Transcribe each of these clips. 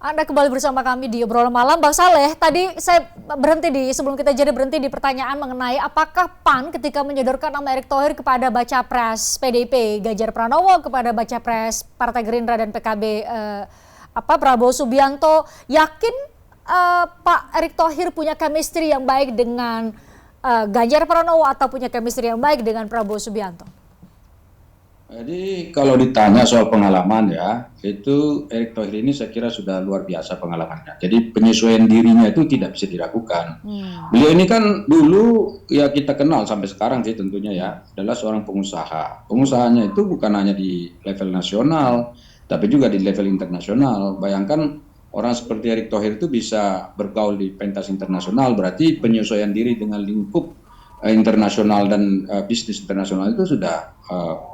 Anda kembali bersama kami di obrolan malam. Bang Saleh, tadi saya sebelum kita jadi berhenti di pertanyaan mengenai apakah PAN ketika menyodorkan nama Erick Thohir kepada baca pres PDIP Ganjar Pranowo, kepada baca pres Partai Gerindra dan PKB Prabowo Subianto, yakin Pak Erick Thohir punya chemistry yang baik dengan Ganjar Pranowo atau punya chemistry yang baik dengan Prabowo Subianto? Jadi kalau ditanya soal pengalaman ya, itu Erick Thohir ini saya kira sudah luar biasa pengalamannya. Jadi penyesuaian dirinya itu tidak bisa diragukan. Beliau ini kan dulu ya kita kenal sampai sekarang sih tentunya ya, adalah seorang pengusaha. Pengusahanya itu bukan hanya di level nasional, tapi juga di level internasional. Bayangkan orang seperti Erick Thohir itu bisa bergaul di pentas internasional, berarti penyesuaian diri dengan lingkup internasional dan bisnis internasional itu sudah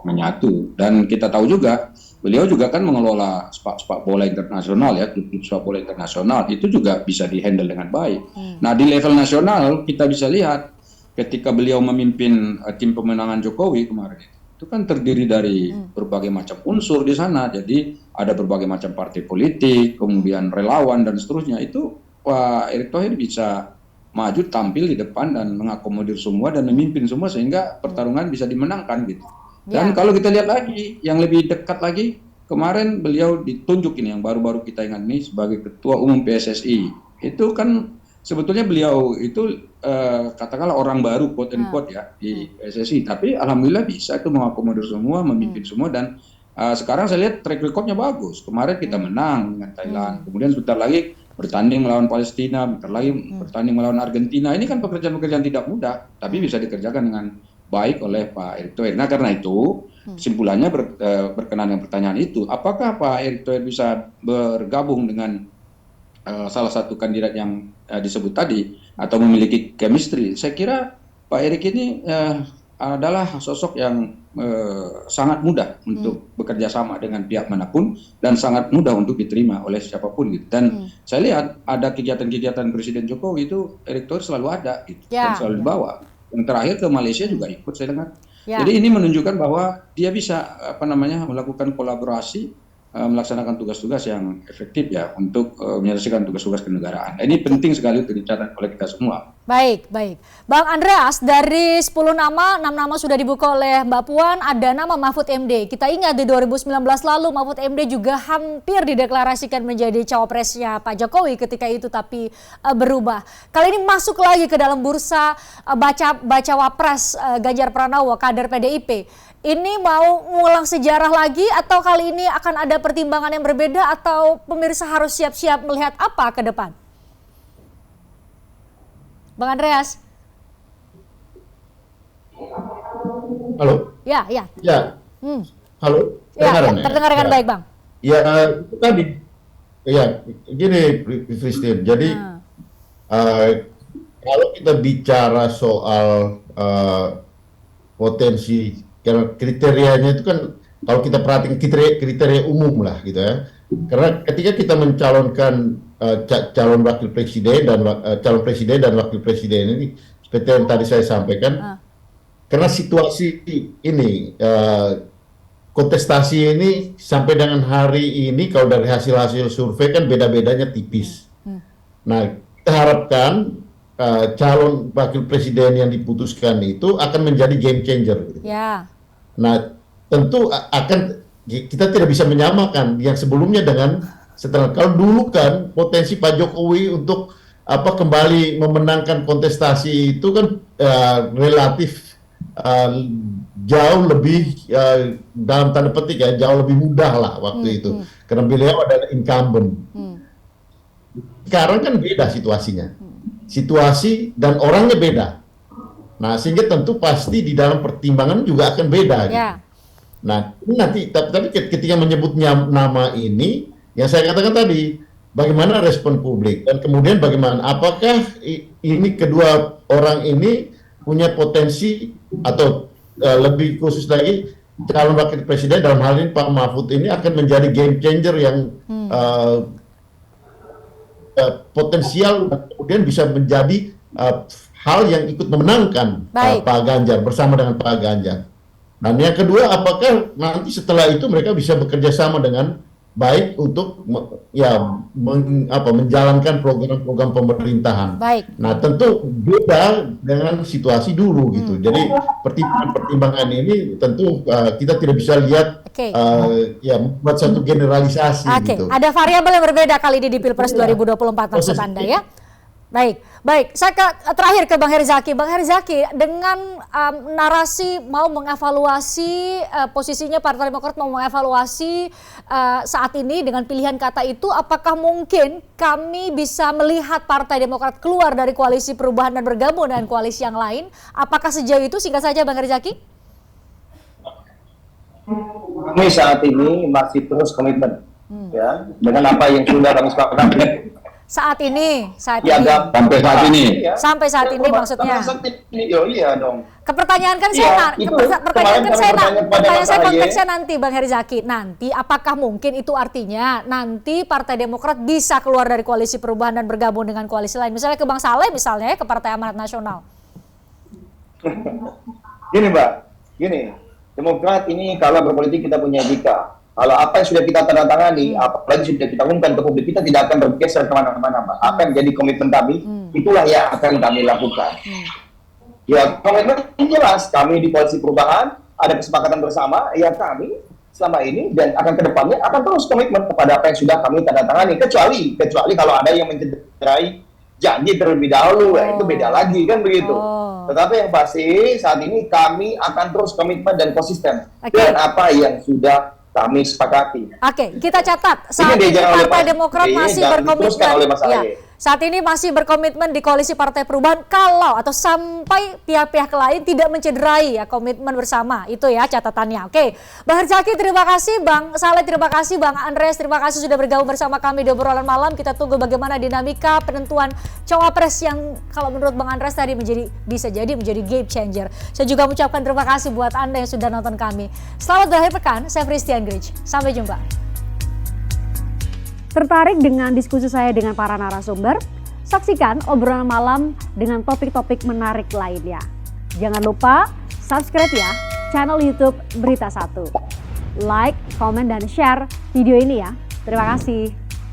menyatu. Dan kita tahu juga beliau juga kan mengelola sepak bola internasional ya, klub-klub sepak bola internasional itu juga bisa dihandle dengan baik. Nah di level nasional kita bisa lihat ketika beliau memimpin tim pemenangan Jokowi kemarin itu kan terdiri dari berbagai macam unsur di sana. Jadi ada berbagai macam partai politik, kemudian relawan dan seterusnya. Itu Pak Erick Thohir bisa maju tampil di depan dan mengakomodir semua dan memimpin semua sehingga pertarungan bisa dimenangkan gitu. Dan kalau kita lihat lagi yang lebih dekat lagi, kemarin beliau ditunjuk ini yang baru-baru kita ingat nih sebagai Ketua Umum PSSI. Itu kan sebetulnya beliau itu katakanlah orang baru quote and quote ya di PSSI, tapi alhamdulillah bisa itu mengakomodir semua, memimpin semua dan sekarang saya lihat track record-nya bagus. Kemarin kita menang dengan Thailand, kemudian sebentar lagi bertanding melawan Palestina, bentar lagi bertanding melawan Argentina. Ini kan pekerjaan-pekerjaan tidak mudah, tapi bisa dikerjakan dengan baik oleh Pak Erick Thohir. Nah karena itu kesimpulannya berkenaan dengan pertanyaan itu, apakah Pak Erick Thohir bisa bergabung dengan salah satu kandidat yang disebut tadi atau memiliki chemistry? Saya kira Pak Erick ini adalah sosok yang sangat mudah untuk bekerja sama dengan pihak manapun dan sangat mudah untuk diterima oleh siapapun gitu. Dan saya lihat ada kegiatan-kegiatan Presiden Jokowi itu Erick Thohir selalu ada gitu, dan selalu dibawa. Yang terakhir ke Malaysia juga ikut saya dengar. Jadi ini menunjukkan bahwa dia bisa melakukan kolaborasi, melaksanakan tugas-tugas yang efektif ya untuk menyelesaikan tugas-tugas kenegaraan. Nah, ini penting sekali untuk dicatat oleh kita semua. Baik. Bang Andreas, dari 10 nama, 6 nama sudah dibuka oleh Mbak Puan, ada nama Mahfud MD. Kita ingat di 2019 lalu Mahfud MD juga hampir dideklarasikan menjadi cawapresnya Pak Jokowi ketika itu, tapi berubah. Kali ini masuk lagi ke dalam bursa baca wapres Ganjar Pranowo, kader PDIP. Ini mau ngulang sejarah lagi atau kali ini akan ada pertimbangan yang berbeda atau pemirsa harus siap-siap melihat apa ke depan? Bang Andreas. Halo. Ya. Halo. Terdengar dengan baik, Bang. Ya, itu tadi. Ya, gini, Christine. Jadi kalau kita bicara soal potensi, karena kriterianya itu kan kalau kita perhatikan kriteria umum lah gitu ya. Karena ketika kita mencalonkan calon wakil presiden dan wakil presiden ini seperti yang tadi saya sampaikan, karena situasi ini kontestasi ini sampai dengan hari ini kalau dari hasil survei kan beda-bedanya tipis. Nah, kita harapkan calon wakil presiden yang diputuskan itu akan menjadi game changer. Gitu. Nah, tentu kita tidak bisa menyamakan yang sebelumnya dengan setelah. Kalau dulu kan potensi Pak Jokowi untuk kembali memenangkan kontestasi itu kan relatif jauh lebih dalam tanda petik ya jauh lebih mudah lah waktu itu karena beliau adalah incumbent. Sekarang kan beda situasi dan orangnya beda. Nah, sehingga tentu pasti di dalam pertimbangan juga akan beda. Gitu. Nah, nanti tapi ketika menyebutnya nama ini, yang saya katakan tadi, bagaimana respon publik dan kemudian bagaimana apakah ini kedua orang ini punya potensi atau lebih khusus lagi calon wakil presiden dalam hal ini Pak Mahfud ini akan menjadi game changer yang potensial dan kemudian bisa menjadi hal yang ikut memenangkan Pak Ganjar bersama dengan Pak Ganjar. Dan yang kedua, apakah nanti setelah itu mereka bisa bekerja sama dengan baik untuk menjalankan program-program pemerintahan. Baik. Nah, tentu beda dengan situasi dulu gitu. Jadi pertimbangan ini tentu kita tidak bisa lihat membuat satu generalisasi gitu. Ada variabel yang berbeda kali ini di Pilpres 2024 maksud Anda ya? Baik. Saya terakhir ke Bang Herzaki. Bang Herzaki, dengan narasi mau mengevaluasi posisinya Partai Demokrat mau mengevaluasi saat ini dengan pilihan kata itu, apakah mungkin kami bisa melihat Partai Demokrat keluar dari koalisi perubahan dan bergabung dengan koalisi yang lain? Apakah sejauh itu? Singkat saja Bang Herzaki. Kami saat ini masih terus komitmen ya dengan apa yang sudah kami sepakati. Saat ini. Sampai saat ini. Sampai saat ini maksudnya. Iya dong. Pertanyaan saya konteksnya nanti Bang Herzaki. Nanti apakah mungkin itu artinya nanti Partai Demokrat bisa keluar dari koalisi perubahan dan bergabung dengan koalisi lain? Misalnya ke Bang Saleh misalnya ke Partai Amanat Nasional. Gini Mbak, Demokrat ini kalau berpolitik kita punya etika. Kalau apa yang sudah kita tanda tangani, apalagi sudah kita umumkan ke publik, kita tidak akan bergeser kemana-mana, Mbak. Apa yang menjadi komitmen kami, itulah yang akan kami lakukan. Ya, komitmen jelas. Kami di koalisi perubahan, ada kesepakatan bersama, ya kami selama ini dan akan kedepannya akan terus komitmen kepada apa yang sudah kami tanda tangani. Kecuali kalau ada yang mencederai janji terlebih dahulu, itu beda lagi kan begitu. Tetapi yang pasti saat ini kami akan terus komitmen dan konsisten dengan apa yang sudah kami sepakati. Kita catat saat ini Partai Demokrat masih berkomitmen. Saat ini masih berkomitmen di koalisi Partai Perubahan kalau atau sampai pihak-pihak lain tidak mencederai ya komitmen bersama. Itu ya catatannya. Bang Herzaki terima kasih, Bang Saleh terima kasih, Bang Andreas terima kasih sudah bergabung bersama kami di obrolan malam. Kita tunggu bagaimana dinamika penentuan cawapres yang kalau menurut Bang Andreas tadi bisa jadi menjadi game changer. Saya juga mengucapkan terima kasih buat Anda yang sudah nonton kami. Selamat berakhir pekan. Saya Christian Grich. Sampai jumpa. Tertarik dengan diskusi saya dengan para narasumber? Saksikan obrolan malam dengan topik-topik menarik lainnya. Jangan lupa subscribe ya channel YouTube Berita 1. Like, komen, dan share video ini ya. Terima kasih.